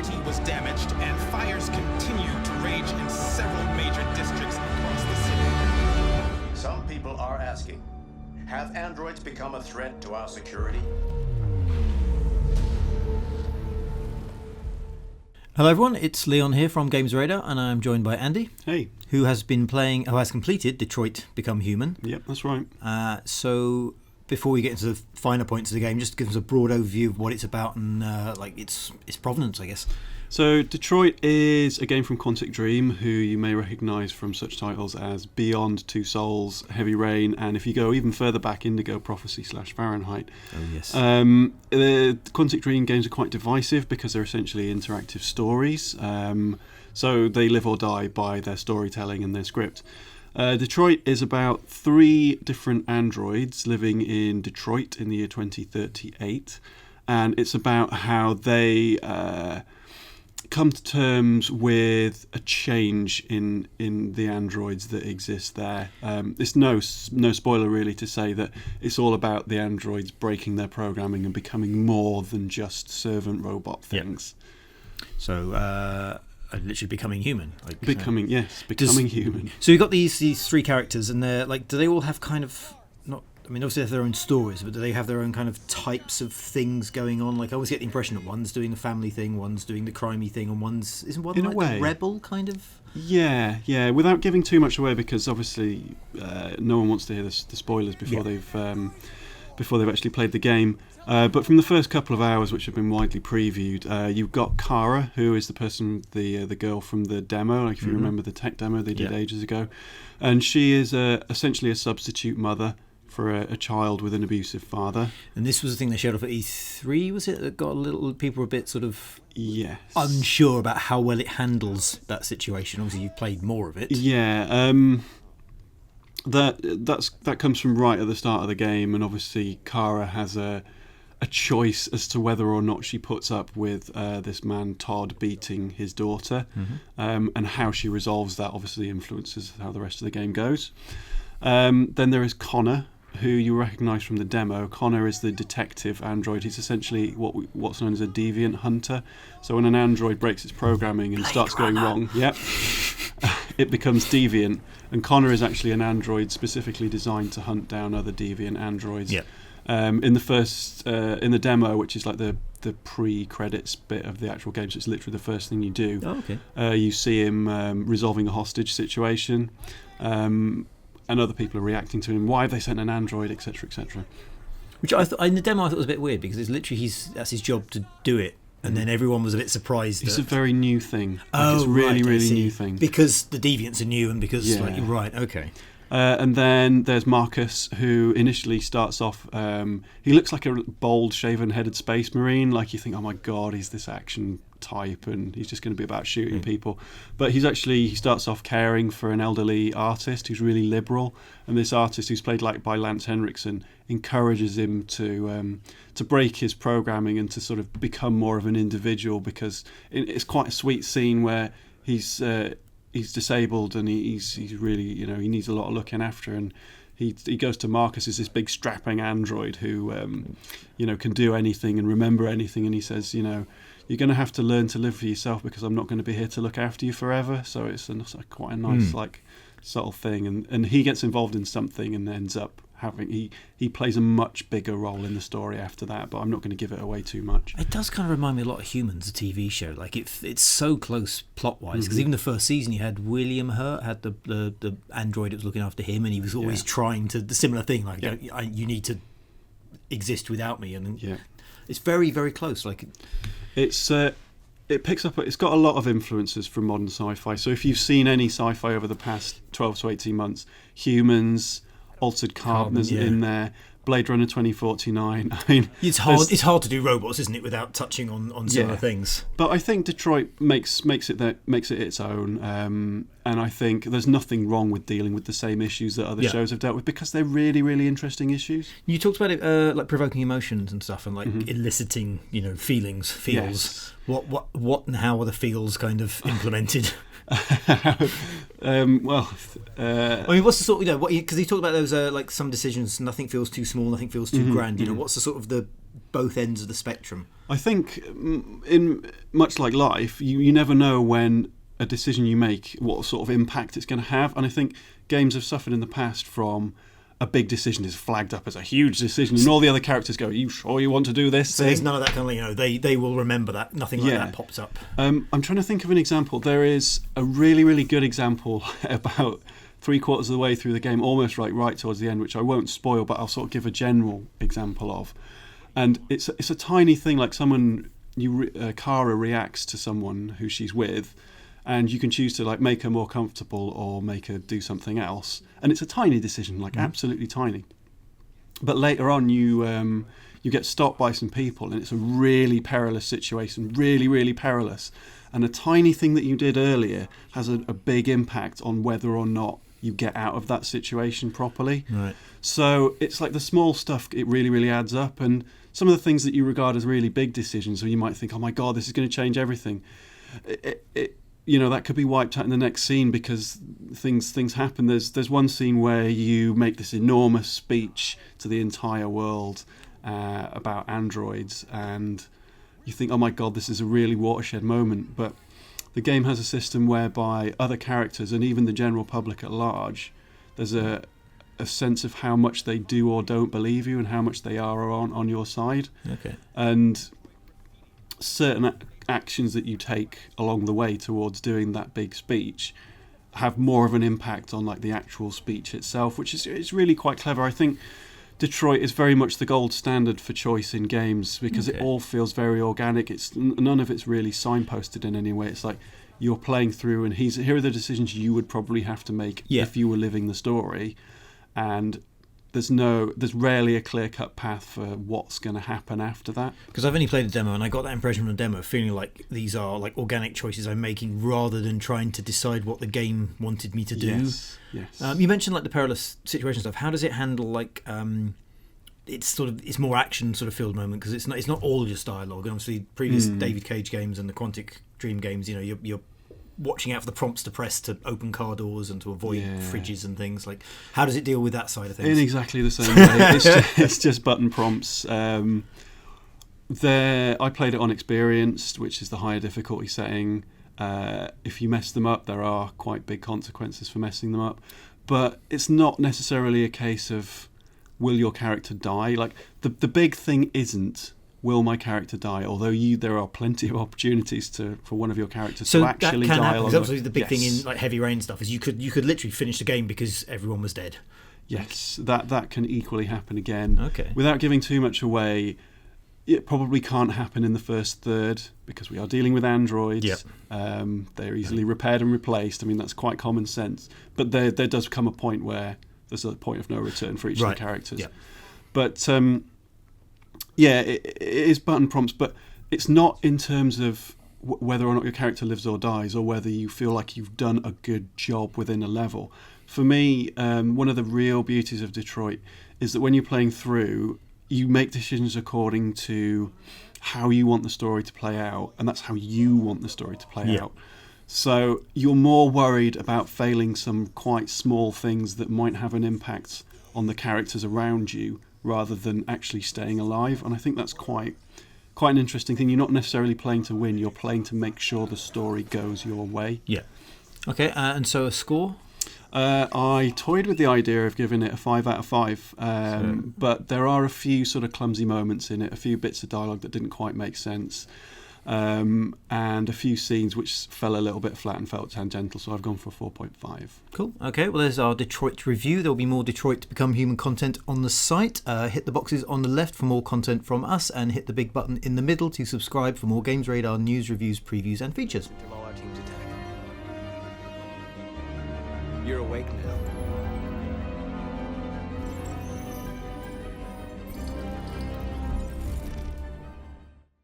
security was damaged, and fires continue to rage in several major districts across the city. Some people are asking, have androids become a threat to our security? Hello everyone, it's Leon here from Games Radar, and I'm joined by Andy. Hey. Who has completed Detroit Become Human. Yep, that's right. So before we get into the finer points of the game, just give us a broad overview of what it's about and its provenance, I guess. So Detroit is a game from Quantic Dream, who you may recognise from such titles as Beyond, Two Souls, Heavy Rain, and if you go even further back, Indigo Prophecy / Fahrenheit. Oh yes. The Quantic Dream games are quite divisive because they're essentially interactive stories. So they live or die by their storytelling and their script. Detroit is about 3 different androids living in Detroit in the year 2038, and it's about how they come to terms with a change in the androids that exist there. It's no spoiler really to say that it's all about the androids breaking their programming and becoming more than just servant robot things. Yep. So literally becoming human. Becoming human. So you've got these 3 characters, and they're like, do they all have kind of obviously they have their own stories, but do they have their own kind of types of things going on? Like, I always get the impression that one's doing the family thing, one's doing the crimey thing, and isn't one in like a way the rebel kind of? Yeah. Without giving too much away, because obviously no one wants to hear the spoilers before they've actually played the game. But from the first couple of hours, which have been widely previewed, you've got Cara, who is the girl from the demo. Like if you remember the tech demo they did ages ago, and she is essentially a substitute mother for a child with an abusive father. And this was the thing they showed off at E3, was it? That got people were a bit sort of unsure about how well it handles that situation. Obviously, you've played more of it. Yeah, that comes from right at the start of the game, and obviously Cara has a choice as to whether or not she puts up with this man Todd beating his daughter, and how she resolves that obviously influences how the rest of the game goes. Then there is Connor, who you recognise from the demo. Connor is the detective android. He's essentially what's known as a deviant hunter. So when an android breaks its programming and starts going wrong, it becomes deviant. And Connor is actually an android specifically designed to hunt down other deviant androids. Yeah. In the demo, which is like the pre-credits bit of the actual game, so it's literally the first thing you do. Oh, okay. You see him resolving a hostage situation. And other people are reacting to him. Why have they sent an android, etc., etc. Which in the demo I thought was a bit weird, because it's literally that's his job to do it, and then everyone was a bit surprised. It's a very new thing. It's really new thing. Because the deviants are new, and because you're right, okay. And then there's Markus, who initially starts off. He looks like a bold, shaven-headed space marine. Like you think, oh my god, he's this action type, and he's just going to be about shooting people. But he starts off caring for an elderly artist who's really liberal, and this artist, who's played by Lance Henriksen, encourages him to break his programming and to sort of become more of an individual, because it's quite a sweet scene where he's disabled and he's really, he needs a lot of looking after, and he goes to Markus, is this big strapping android who can do anything and remember anything, and he says, you're going to have to learn to live for yourself, because I'm not going to be here to look after you forever. So it's quite a nice subtle thing, and he gets involved in something and ends up he plays a much bigger role in the story after that, but I'm not going to give it away too much. It does kind of remind me a lot of Humans, the TV show. Like it's so close plot-wise, because even the first season you had William Hurt, had the android that was looking after him, and he was always trying to the similar thing, like you need to exist without me, and it's very, very close. Like it picks up. It's got a lot of influences from modern sci-fi. So if you've seen any sci-fi over the past 12 to 18 months, Humans, Altered Carbon is in there, Blade Runner 2049. I mean, it's hard to do robots, isn't it, without touching on similar things. But I think Detroit makes it its own. And I think there's nothing wrong with dealing with the same issues that other shows have dealt with, because they're really, really interesting issues. You talked about it, like provoking emotions and stuff, and like eliciting, feels. Yes. What and how are the feels kind of implemented? I mean, what's the sort? Because he talked about those like some decisions. Nothing feels too small. Nothing feels too grand. What's the sort of the both ends of the spectrum? I think, in much like life, you never know when a decision you make, what sort of impact it's going to have. And I think games have suffered in the past from a big decision is flagged up as a huge decision, and all the other characters go, "Are you sure you want to do this?" So there's none of that kind of, they will remember that. Nothing like that pops up. I'm trying to think of an example. There is a really, really good example about 3/4 of the way through the game, almost right towards the end, which I won't spoil, but I'll sort of give a general example of. And it's a tiny thing, like Cara reacts to someone who she's with, and you can choose to like make her more comfortable or make her do something else. And it's a tiny decision, like absolutely tiny. But later on, you get stopped by some people, and it's a really perilous situation, really, really perilous. And a tiny thing that you did earlier has a big impact on whether or not you get out of that situation properly. Right. So it's like the small stuff, it really, really adds up. And some of the things that you regard as really big decisions, where you might think, oh my God, this is going to change everything. That could be wiped out in the next scene because things happen. There's one scene where you make this enormous speech to the entire world about androids, and you think, oh my God, this is a really watershed moment. But the game has a system whereby other characters and even the general public at large, there's a sense of how much they do or don't believe you and how much they are on your side. Okay. And certain actions that you take along the way towards doing that big speech have more of an impact on like the actual speech itself, which is it's really quite clever. I think Detroit is very much the gold standard for choice in games because it all feels very organic. It's none of it's really signposted in any way. It's like you're playing through and here are the decisions you would probably have to make if you were living the story, and there's rarely a clear-cut path for what's going to happen after that. Because I've only played the demo, and I got that impression from the demo, feeling like these are like organic choices I'm making rather than trying to decide what the game wanted me to do. Yes. You mentioned like the perilous situation stuff. How does it handle like it's more action sort of filled moment, because it's not all just dialogue. And obviously, previous David Cage games and the Quantic Dream games, you're watching out for the prompts to press to open car doors and to avoid fridges and things. Like, how does it deal with that side of things? In exactly the same way. It's just button prompts. I played it on Experienced, which is the higher difficulty setting. If you mess them up, there are quite big consequences for messing them up. But it's not necessarily a case of will your character die. Like the big thing isn't will my character die, although there are plenty of opportunities for one of your characters to actually die. Happen, because obviously the big thing in like Heavy Rain stuff is you could literally finish the game because everyone was dead. Yes, that can equally happen again. Okay. Without giving too much away, it probably can't happen in the first third because we are dealing with androids. Yep. They're easily repaired and replaced. I mean, that's quite common sense. But there does come a point where there's a point of no return for each of the characters. Yep. But it is button prompts, but it's not in terms of whether or not your character lives or dies, or whether you feel like you've done a good job within a level. For me, one of the real beauties of Detroit is that when you're playing through, you make decisions according to how you want the story to play out, and that's how you want the story to play out. So you're more worried about failing some quite small things that might have an impact on the characters around you, rather than actually staying alive. And I think that's quite an interesting thing. You're not necessarily playing to win, you're playing to make sure the story goes your way. Yeah. Okay, and so a score? I toyed with the idea of giving it a 5 out of 5, but there are a few sort of clumsy moments in it, a few bits of dialogue that didn't quite make sense, and a few scenes which fell a little bit flat and felt tangential, so I've gone for 4.5. Cool. Okay, well, there's our Detroit review. There'll be more Detroit to Become Human content on the site. Hit the boxes on the left for more content from us, and hit the big button in the middle to subscribe for more Games Radar news, reviews, previews, and features. You're awake now.